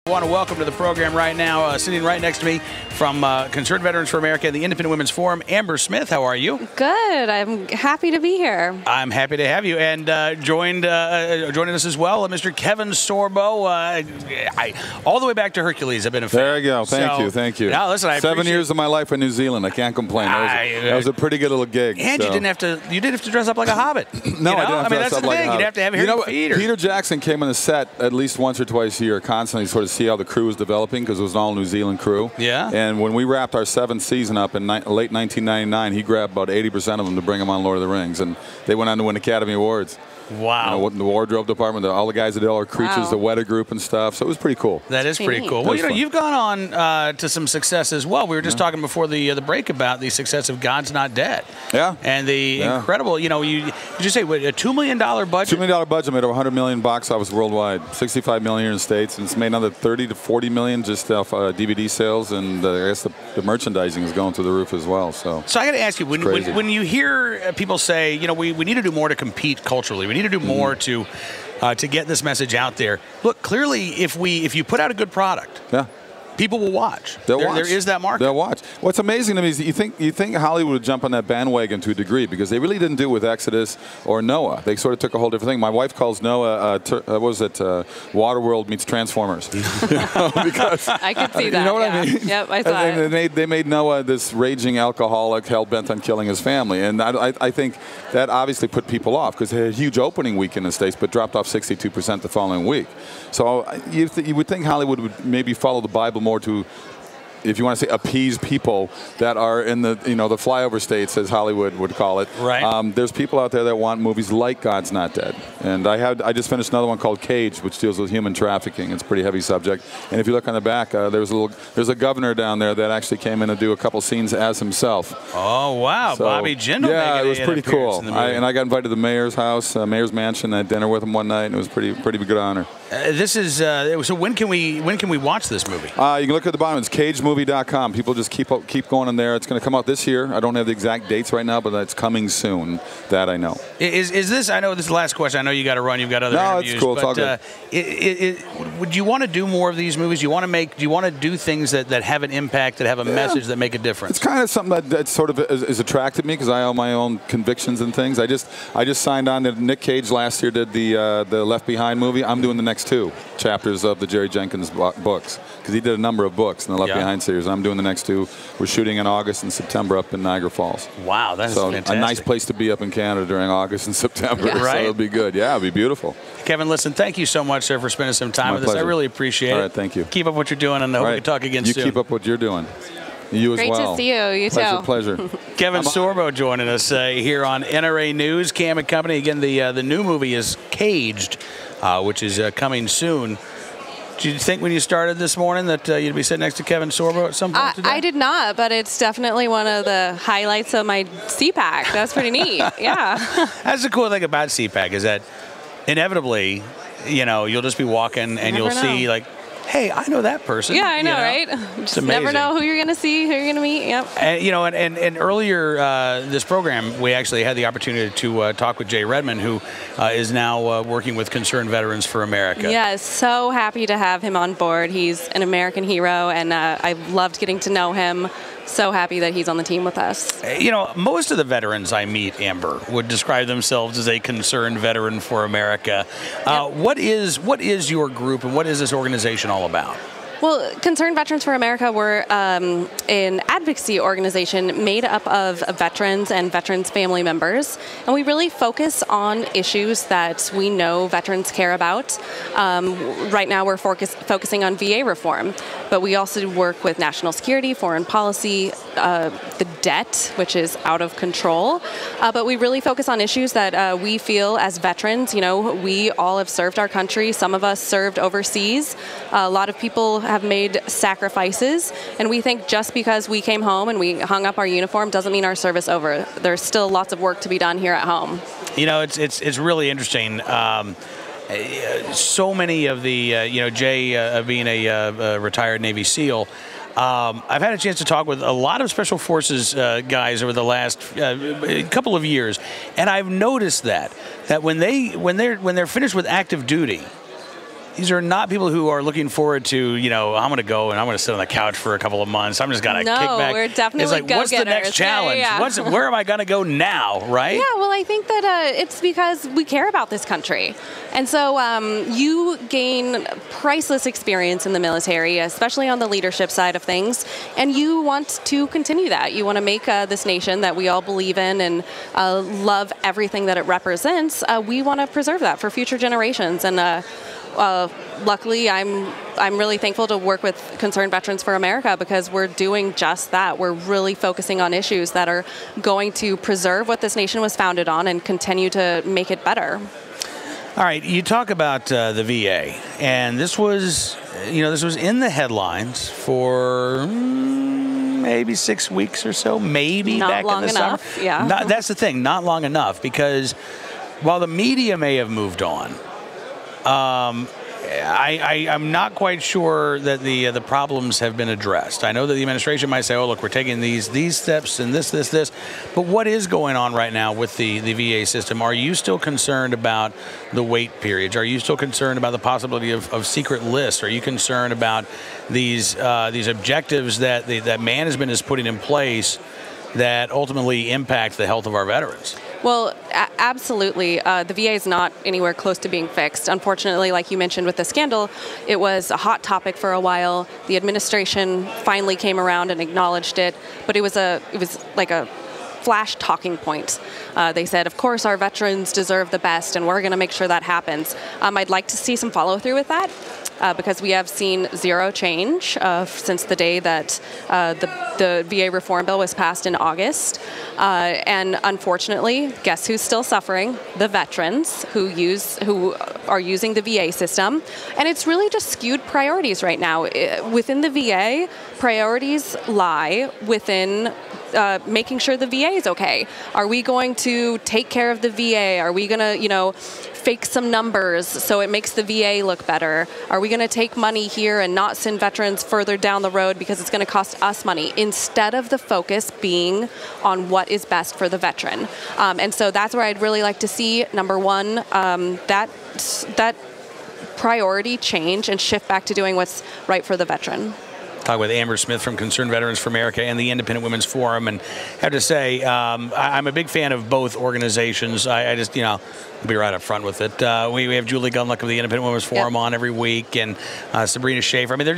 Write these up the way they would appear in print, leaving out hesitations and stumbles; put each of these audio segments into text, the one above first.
I want to welcome to the program right now, sitting right next to me from Concerned Veterans for America, the Independent Women's Forum, Amber Smith. How are you? Good. I'm happy to be here. I'm happy to have you. And joining us as well, Mr. Kevin Sorbo. All the way back to Hercules, I've been a fan. There you go. Thank you. Now, listen, 7 years of my life in New Zealand. I can't complain. That was a pretty good little gig. And so. You didn't have to dress up like a hobbit. No, I didn't have to dress up like a hobbit. You'd have to have hairy feet. Peter Jackson came on the set at least once or twice a year, constantly sort of see how the crew was developing, because it was an all New Zealand crew. Yeah. And when we wrapped our 7th season up in late 1999, he grabbed about 80% of them to bring them on Lord of the Rings, and they went on to win Academy Awards. Wow. You know, the wardrobe department, all the guys that did all our creatures, the Weta Group and stuff. So it was pretty cool. That is pretty cool. Well, you've gone on to some success as well. We were just talking before the break about the success of God's Not Dead. Yeah. And the incredible, did you say what, a $2 million budget? $2 million budget, made over 100 million box office worldwide, 65 million here in the States, and it's made another 30 to 40 million just off DVD sales, and I guess the merchandising is going through the roof as well. So I got to ask you, when you hear people say, we need to do more to compete culturally, we need to do more to get this message out there. Look, clearly, if you put out a good product, people will watch. They'll watch. There is that market. They'll watch. What's amazing to me is you think Hollywood would jump on that bandwagon to a degree, because they really didn't do it with Exodus or Noah. They sort of took a whole different thing. My wife calls Noah, Waterworld meets Transformers. Because I could see that. You know what I mean? Yep, I saw it. They made Noah this raging alcoholic, hell-bent on killing his family. And I think that obviously put people off, because they had a huge opening week in the States, but dropped off 62% the following week. So you would think Hollywood would maybe follow the Bible more to, if you want to say, appease people that are in the the flyover states, as Hollywood would call it. Right. There's people out there that want movies like God's Not Dead, and I just finished another one called Cage, which deals with human trafficking. It's a pretty heavy subject, and if you look on the back, there's a governor down there that actually came in to do a couple scenes as himself. Oh wow, so, Bobby Jindal. Yeah, it was pretty cool. And I got invited to the mayor's house, mayor's mansion. I had dinner with him one night, and it was pretty good honor. This is so. When can we watch this movie? You can look at the bottom. It's cagemovie.com. People just keep going in there. It's going to come out this year. I don't have the exact dates right now, but it's coming soon. That I know. Is this? I know this is the last question. I know you got to run. You've got other interviews. No, it's cool. It's all good. Would you want to do more of these movies? Do you want to do things that have an impact, that have a message, that make a difference? It's kind of something that sort of is attracted me, because I own my own convictions and things. I just signed on to Nick Cage last year. Did the Left Behind movie. I'm doing the next 2 chapters of the Jerry Jenkins books, because he did a number of books in the Left Behind series. I'm doing the next 2. We're shooting in August and September up in Niagara Falls. Wow, that's fantastic. A nice place to be up in Canada during August and September. Yeah. Right. So it'll be good. Yeah, it'll be beautiful. Kevin, listen, thank you so much, sir, for spending some time with us. I really appreciate it. All right, thank you. Keep up what you're doing, and I hope we can talk again soon. You keep up what you're doing. You as well. Great to see you. You too. Pleasure. Kevin Sorbo joining us here on NRA News, Cam and Company. Again, the new movie is Caged, which is coming soon. Did you think when you started this morning that you'd be sitting next to Kevin Sorbo at some point today? I did not, but it's definitely one of the highlights of my CPAC. That's pretty neat. Yeah. That's the cool thing about CPAC, is that inevitably, you'll just be walking and you'll see, like, hey, I know that person. Yeah, I know, right? Just never know who you're going to see, who you're going to meet. Yep. And and earlier this program, we actually had the opportunity to talk with Jay Redmond, who is now working with Concerned Veterans for America. Yes, so happy to have him on board. He's an American hero, and I loved getting to know him. So happy that he's on the team with us. Most of the veterans I meet, Amber, would describe themselves as a Concerned Veteran for America. Yep. What is your group, and what is this organization all about? Well, Concerned Veterans for America, we're an advocacy organization made up of veterans and veterans' family members, and we really focus on issues that we know veterans care about. Right now we're focusing on VA reform, but we also work with national security, foreign policy, the debt, which is out of control, but we really focus on issues that we feel as veterans, we all have served our country. Some of us served overseas. A lot of people have made sacrifices, and we think just because we came home and we hung up our uniform doesn't mean our service over. There's still lots of work to be done here at home. It's really interesting. So many of the, Jay being a retired Navy SEAL, I've had a chance to talk with a lot of Special Forces guys over the last couple of years, and I've noticed that when they're finished with active duty, these are not people who are looking forward to, you know, I'm going to go and I'm going to sit on the couch for a couple of months. I'm just going to kick back. No, we're definitely It's like, what's the next challenge? Yeah. Where am I going to go now, right? Yeah, well, I think that it's because we care about this country. And so you gain priceless experience in the military, especially on the leadership side of things, and you want to continue that. You want to make this nation that we all believe in and love everything that it represents. We want to preserve that for future generations. And luckily, I'm really thankful to work with Concerned Veterans for America because we're doing just that. We're really focusing on issues that are going to preserve what this nation was founded on and continue to make it better. All right, you talk about the VA, and this was in the headlines for maybe 6 weeks or so, maybe not back long in the enough, summer. Yeah. That's the thing, not long enough, because while the media may have moved on, I'm not quite sure that the problems have been addressed. I know that the administration might say, oh, look, we're taking these steps and this. But what is going on right now with the VA system? Are you still concerned about the wait periods? Are you still concerned about the possibility of secret lists? Are you concerned about these objectives that management is putting in place that ultimately impact the health of our veterans? Well, absolutely. The VA is not anywhere close to being fixed. Unfortunately, like you mentioned with the scandal, it was a hot topic for a while. The administration finally came around and acknowledged it, but it was like a flash talking point. They said, of course, our veterans deserve the best, and we're going to make sure that happens. I'd like to see some follow through with that. Because we have seen zero change since the day that the VA reform bill was passed in August. And unfortunately, guess who's still suffering? The veterans who are using the VA system. And it's really just skewed priorities right now. Within the VA, priorities lie within making sure the VA is okay. Are we going to take care of the VA? Are we going to, fake some numbers so it makes the VA look better? Are we going to take money here and not send veterans further down the road because it's going to cost us money, instead of the focus being on what is best for the veteran? And so that's where I'd really like to see, number one, that priority change and shift back to doing what's right for the veteran. Talk with Amber Smith from Concerned Veterans for America and the Independent Women's Forum. And I have to say, I'm a big fan of both organizations. I just, I'll be right up front with it. We have Julie Gunluck of the Independent Women's Forum on every week, and Sabrina Schaefer. I mean,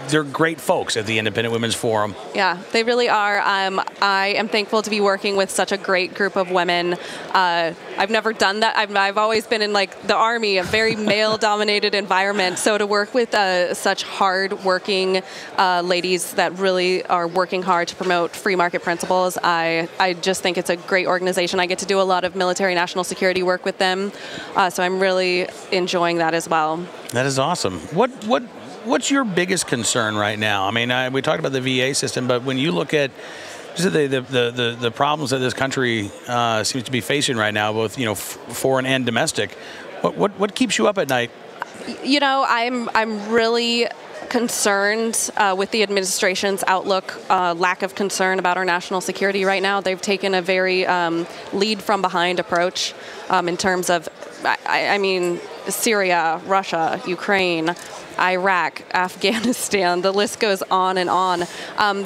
they're great folks at the Independent Women's Forum. Yeah, they really are. I am thankful to be working with such a great group of women. I've never done that. I've always been in like the Army, a very male-dominated environment. So to work with such hard-working ladies that really are working hard to promote free market principles, I just think it's a great organization. I get to do a lot of military national security work with them, so I'm really enjoying that as well. That is awesome. What's your biggest concern right now? I mean, we talked about the VA system, but when you look at just the problems that this country seems to be facing right now, both foreign and domestic, what keeps you up at night? I'm really concerned with the administration's outlook, lack of concern about our national security right now. They've taken a very lead from behind approach in terms of, I mean, Syria, Russia, Ukraine, Iraq, Afghanistan, the list goes on and on.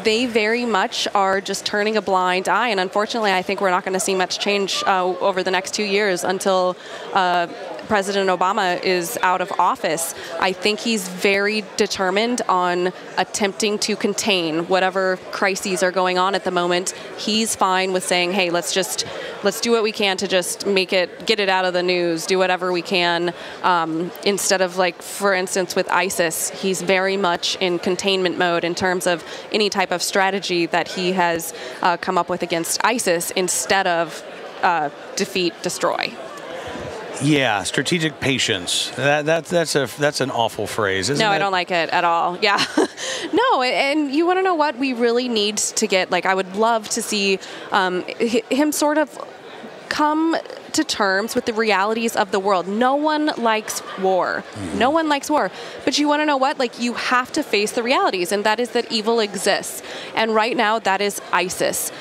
They very much are just turning a blind eye, and unfortunately I think we're not going to see much change over the next 2 years until President Obama is out of office. I think he's very determined on attempting to contain whatever crises are going on at the moment. He's fine with saying, hey, let's do what we can to just get it out of the news, do whatever we can. Instead of, like, for instance, with ISIS, he's very much in containment mode in terms of any type of strategy that he has come up with against ISIS, instead of defeat, destroy. Yeah, strategic patience. That's an awful phrase, isn't it? No, I don't like it at all. Yeah. No, and you want to know what we really need to get? Like, I would love to see him sort of come to terms with the realities of the world. No one likes war. No one likes war. But you want to know what? Like, you have to face the realities, and that is that evil exists. And right now, that is ISIS.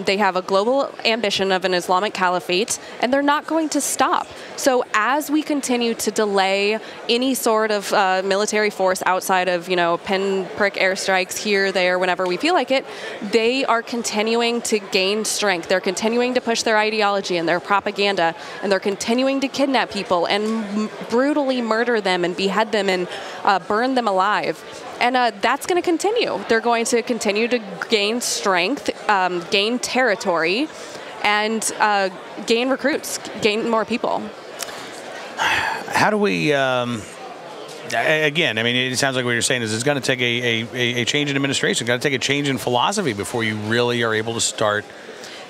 They have a global ambition of an Islamic caliphate, and they're not going to stop. So as we continue to delay any sort of military force outside of, pinprick airstrikes here, there, whenever we feel like it, they are continuing to gain strength. They're continuing to push their ideology and their propaganda, and they're continuing to kidnap people and brutally murder them and behead them and burn them alive. And that's going to continue. They're going to continue to gain strength, gain territory, and gain recruits, gain more people. How do we, again, I mean, it sounds like what you're saying is it's going to take a change in administration. It's got to take a change in philosophy before you really are able to start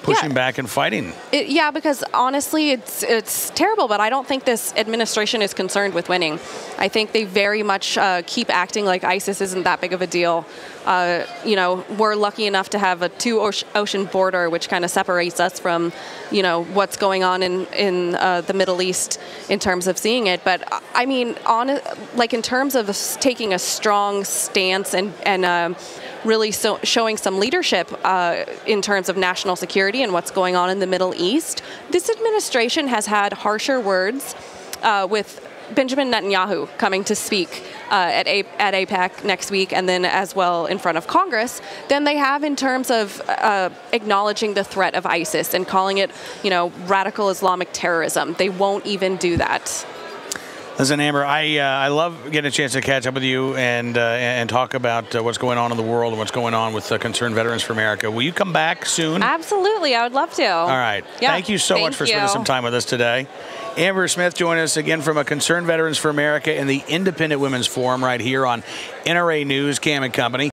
pushing back and fighting. Yeah, because honestly, it's terrible, but I don't think this administration is concerned with winning. I think they very much keep acting like ISIS isn't that big of a deal. We're lucky enough to have a two-ocean border, which kind of separates us from, what's going on in the Middle East in terms of seeing it. But I mean, in terms of taking a strong stance and really showing some leadership in terms of national security and what's going on in the Middle East, this administration has had harsher words with Benjamin Netanyahu coming to speak at AIPAC next week, and then as well in front of Congress, than they have in terms of acknowledging the threat of ISIS and calling it, radical Islamic terrorism. They won't even do that. Listen, Amber, I love getting a chance to catch up with you and talk about what's going on in the world and what's going on with Concerned Veterans for America. Will you come back soon? Absolutely. I would love to. All right. Yeah. Thank you so much for spending some time with us today. Amber Smith joining us again from Concerned Veterans for America and the Independent Women's Forum right here on NRA News, Cam and Company.